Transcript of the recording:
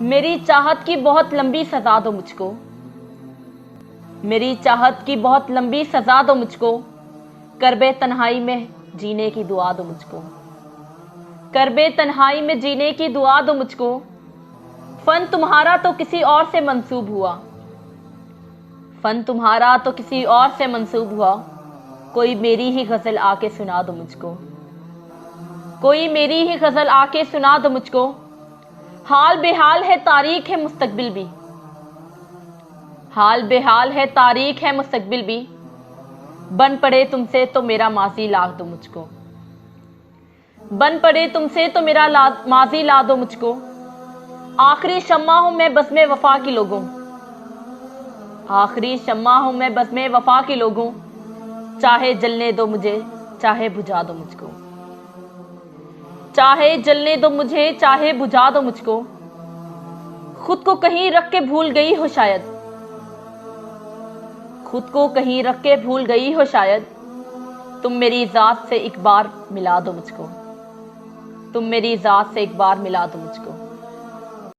मेरी चाहत की बहुत लंबी सजा दो मुझको, मेरी चाहत की बहुत लंबी सजा दो मुझको, करबे तन्हाई में जीने की दुआ दो मुझको, करबे तन्हाई में जीने की दुआ दो मुझको। फन तुम्हारा तो किसी और से मंसूब हुआ, फन तुम्हारा तो किसी और से मंसूब हुआ, कोई मेरी ही गजल आके सुना दो मुझको, कोई मेरी ही गजल आके सुना दो मुझको। हाल बेहाल है तारीख है मुस्तकबिल भी, हाल बेहाल है तारीख है मुस्तकबिल भी, बन पड़े तुमसे तो मेरा माजी ला दो मुझको, बन पड़े तुमसे तो मेरा माजी ला दो मुझको। आखिरी शम्मा हूं मैं बज़्मे वफा की लोगों, आखिरी शम्मा हूं मैं बज़्मे वफा की लोगों, चाहे जलने दो मुझे चाहे बुझा दो मुझको, चाहे जलने दो मुझे चाहे बुझा दो मुझको। खुद को कहीं रख के भूल गई हो शायद, खुद को कहीं रख के भूल गई हो शायद, तुम मेरी जात से एक बार मिला दो मुझको, तुम मेरी जात से एक बार मिला दो मुझको।